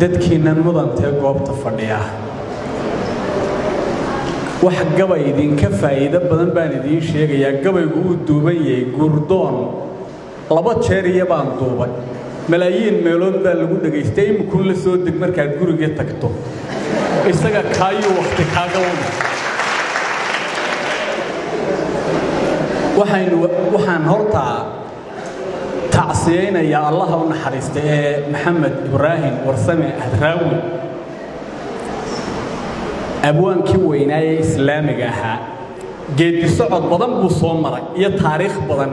dadkiina mudantee goobta fadhiya wax gabay idinka faa'iido badan baan idiin sheegayaa gabaygu uu duuban yahay gurdoon laba jeer iyo baan duubay malaayiin meelood baa lagu dhageystay imikuun la soo deg markaad guriga tagto isaga kaayo waqti kaaga wada waxaan horta tacsiyeynayaa allah u naxariista ee maxamed ibraahim warsame hadraawi abwaankii weynaaye islaamiga ahaa geedi socod badan buu soo maray iyo taariikh badan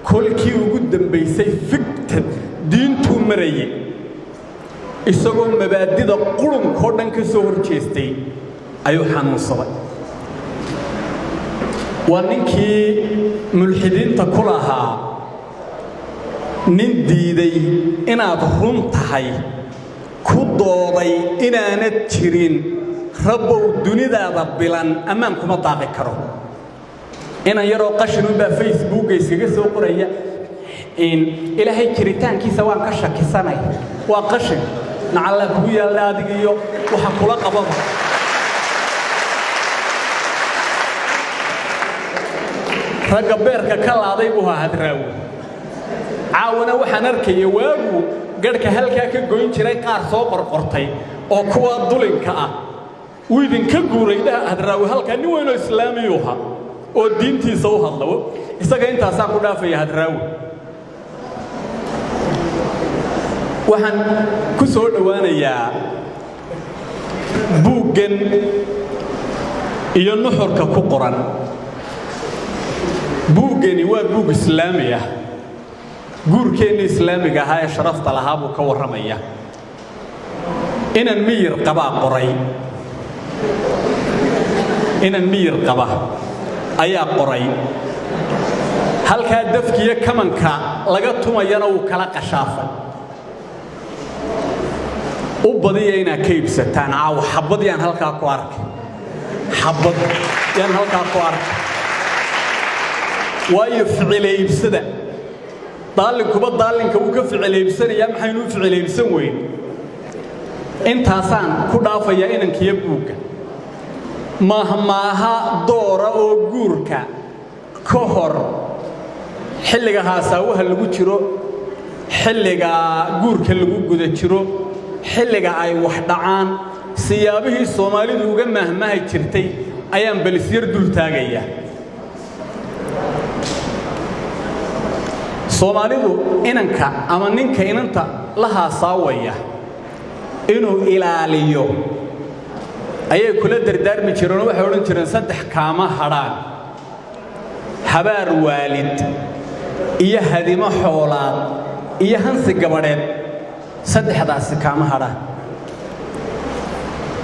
kolkii ugu dambaysay fikta diintuu marayay isagoo mabaadida qurunko dhan ka soo horjeestay ayuu xanuunsaday waa ninkii mulxidiinta ku lahaa nin diiday inaad run tahay ku dooday inaanad jirin rabbow dunidaada bilan ammaan kuma daaqi karo inan yaroo qashinun baa facebooka iskaga soo qoraya ilaahay jiritaankiisa waan ka shakisanay waa qashin nacalla kugu yaalla adiga iyo waxa kula qababa ragga beerka ka laaday buu hadraawi caawana waxaan arkay waagu garhka halkaa ka goyn jiray qaar soo qorqortay oo kuwa dulinka ah uu idinka guuray hadraawi halka nin weyn oo islaamiyo ha oo diintiisa u hadlawo isaga intaasaa ku dhaafaya hadraawi waxaan ku soo dhawaanayaa buuggan iyo nuxurka ku qoran buuggani waa buug islaami ah guurkeena islaamiga ahaa ee sharafta lahaa buu ka warramaya inan miyir qaba qoray inan miyir qaba ayaa qoray halkaa dafkiyo kamanka laga tumayana uu kala qashaafay u badiya inaad ka iibsataan caawa xabad yaan halkaa ku arkay xabad yaan halkaa ku arkay waayo ficile iibsada daalinkuba daalinka uu ka ficile iibsanayaa maxaynu ficile iibsan weyn intaasaan ku dhaafaya inankiyo buugga maaha doora oo guurka ka hor xilliga haasaawaha lagu jiro xilliga guurka lagu guda jiro xilliga ay wax dhacaan siyaabihii Soomaalidu uga mahmahay jirtay ayaan balisyar dul taagaya Soomaalidu inanka ama ninka inanta la haasaawaya inuu ilaaliyo ayay kula dardaarmi jireen waxay oran jireen saddex kaama hadhaan habaar waalid iyo hadimo xoolaad iyo hansi gabadheed saddexdaasi kaama hadhaan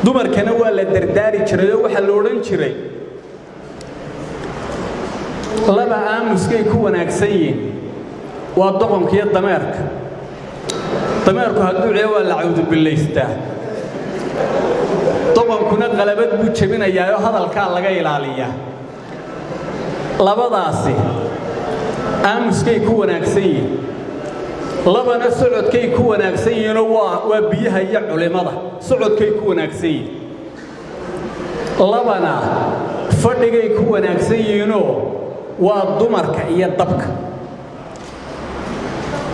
dumarkana waa la dardaari jiray oo waxa la oran jiray laba aamuskay ku wanaagsan yihiin waa doqonka iyo dameerka dameerku hadduu ciyo waa la cawdu bilaystaa doqonkuna qalabad buu jabinayaa oo hadalkaa laga ilaaliyaa labadaasi aamuskay ku wanaagsan yihiin labana socodkay ku wanaagsan yihiin oo waa biyaha iyo culimada socodkay ku wanaagsan yihiin labana fadhigay ku wanaagsan yihiin oo waa dumarka iyo dabka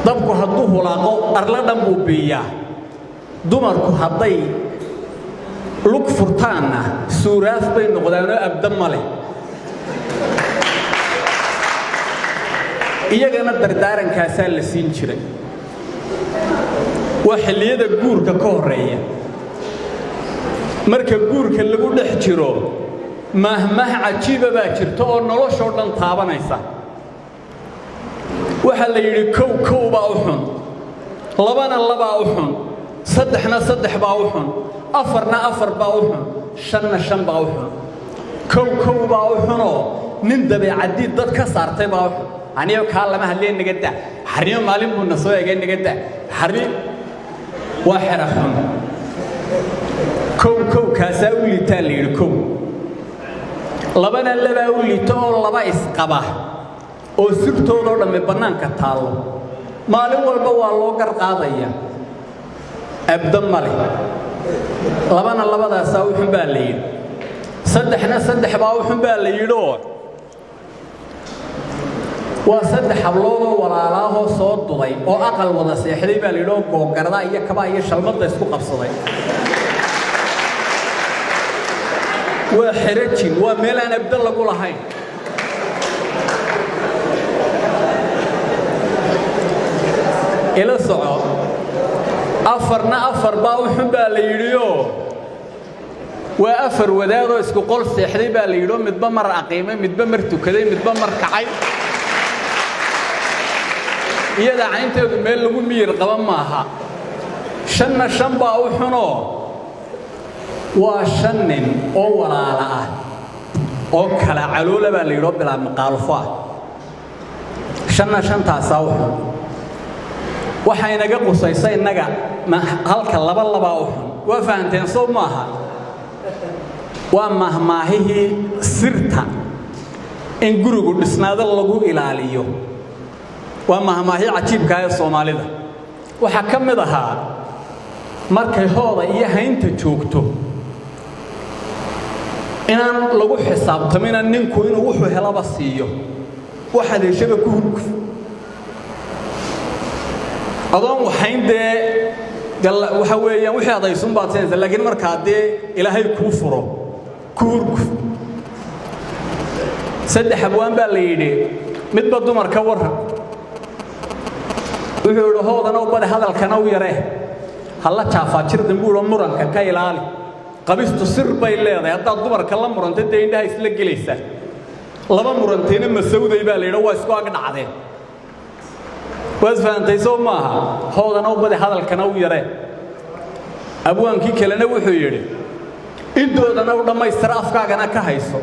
dabku hadduu hulaaqo arla dhan buu biiyaa dumarku hadday lug furtaanna suuraaf bay noqdaanoo abda male iyagana dardaarankaasaa la siin jiray waa xilliyada guurka ka horreeya marka guurka lagu dhex jiro mahmah cajiiba baa jirta oo noloshoo dhan taabanaysa waxa la yiri kow baa u xun labana labaa u xun saddexna saddex baa u xun afarna afar baa u xun shanna shan baa u xun kow baa u xun oo nin dabeecadii dad ka saartay baa u xun aniyo ka lama hadleen naga daa xariyo maalin buu na soo eegay naga daa xari waa xira xun kow kaasa u liitaa la yiri kow labana laba u liito oo laba isqaba oo sirtooda dhamme banaanka taalo maalin walba waa loo gar qaadaya أبدا مالي لبنا لبدا ساوي حنبالي صدحنا صدح باو حنبالي يدور وصدح حبلوه ولا راه صوت ضي أو أقل وضع سيحلي بالي لو قردا إياه كبا إياه شلمت يسوق بصدي وحرتشين وميلان أبدا لقول هاي إلى الصعود أفر باو حنبالي يدور وأفر وداده اسكو قول سيحلي بالي يدور متبمر عقيمة متبمر تكذي متبمر كعي iyada caynteedu meel lagu miyir qaban maaha shanna shan baa u xuno waa shan nin oo walaala ah oo kala caloole baa la yidhoo bilaa maqaalfo ah shanna shantaasaa u xun waxaa inaga qusaysa innaga halka laba u xun waa fahanteen soo maaha waa mahmaahihii sirta in gurigu dhisnaado lagu ilaaliyo ومهماهي عجيب كاي الصومالي ده وحكمدها markay hooda iyo haynta joogto inaan lagu xisaabtamina ninku inuu wuxuu helaba siiyo waxa leeshaba ku hurguf adoon waxaynde waxa weeyaan wixii adaysun baad seenaysaa laakiin marka hadee ilaahay ku furo ku hurguf saddex abwaan baa la yidhi midba dumar ka waran wuxuu yidhi hoodana u bada hadalkana u yaree halla jaafaa jir dambuulo muranka ka ilaali qabistu sir bay leedahay haddaad dumarka la muranta dee indhaha isla gelaysaa laba murantayna masawday baa la yidhi waa isku ag dhacdeen waad fahantay soo maaha hoodana u bada hadalkana u yaree abwaankii kalena wuxuu yidhi indoodana u dhammaystira afkaagana ka hayso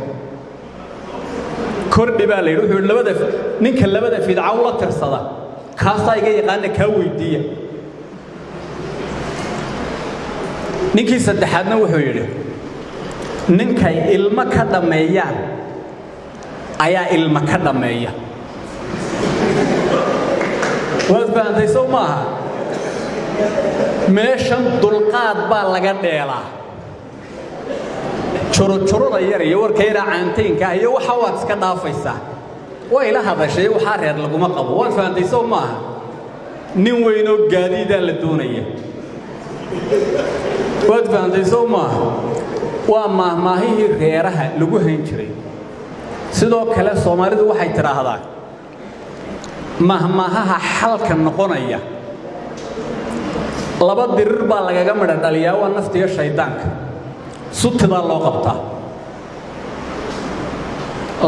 kordhi baa la yidhi wuxuu yidhi ninka labada fidca ula tirsada kaasaa iga yaqaana kaa weydiiya ninkii saddexaadna wuxuu yidhi ninkay ilmo ka dhammeeyaan ayaa ilmo ka dhammeeya waad fahantay soo maaha meeshan dulqaad baa laga dheelaa jurujurada yar iyo warka yaraa caantaynka iyo waxa waad iska dhaafaysaa waa ila hadashay waxaa reer laguma qabo waad fahantay soo maaha nin weynoo gaadiidaa la doonaya waad fahantay soo maaha waa mahmaahihii reeraha lagu hayn jiray sidoo kale Soomaalidu waxay tiraahdaa mahmaahaha xalka noqonaya laba dirir baa lagaga midha dhaliyaa waa naftiga shaydaanka sutida loo qabtaa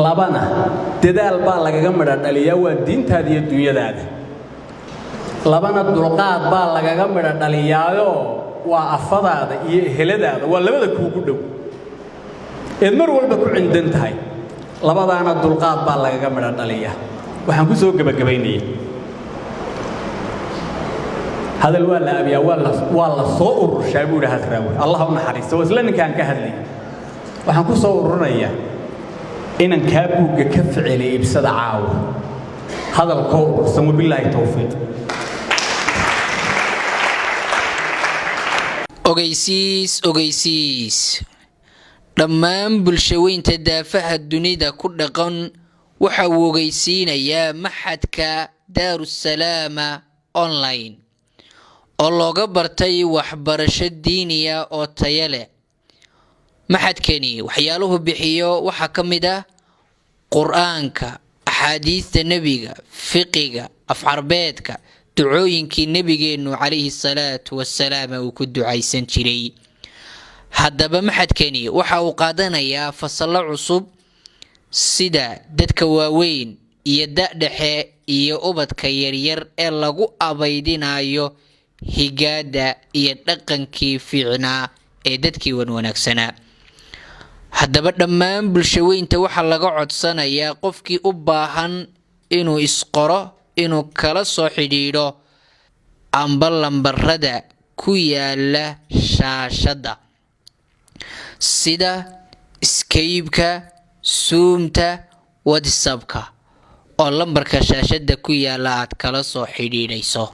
labana dadaal baa lagaga midha dhaliyaa waa diintaada iyo dunyadaada labana dulqaad baa lagaga midha dhaliyaayo waa afadaada iyo heladaada waa labada kuugu dhow ee mar walba ku cindan tahay labadaana dulqaad baa lagaga midha dhaliyaa waxaan ku soo gabagabaynayay hadal waa la abiyaa waa la soo ururshaa buu yidhi hadraawi allah u naxariisto waa isla ninkaan ka hadlayay waxaan ku soo ururinayaa inaan kaa buugga ka ficilay ibsada caawa hadalkoo urursan wabilaahi towfiiq ogeysiis dhammaan bulshaweynta daafaha dunida ku dhaqan waxa uu ogeysiinayaa maxadka daarusalaama online oo looga bartay waxbarasho diiniya oo tayo leh maxadkani waxyaaluhu bixiyo waxa ka mid ah quraanka axaadiista nabiga fiqiga afcarbeedka ducooyinkii nabigeenu calayhi salaatu wassalaam uu ku ducaysan jiray haddaba maxadkani waxa uu qaadanayaa fasallo cusub sida dadka waaweyn iyo da'dhexe iyo ubadka yaryar ee lagu abaydinayo higaada iyo dhaqankii fiicnaa ee dadkii wanaagsanaa haddaba dhammaan bulshaweynta waxaa laga codsanayaa qofkii u baahan inuu isqoro inuu kala soo xidhiidho amba lambarada ku yaala shaashada sida Skype-ka Zoom-ta WhatsApp-ka oo lambarka shaashada ku yaala aad kala soo xidhiidhayso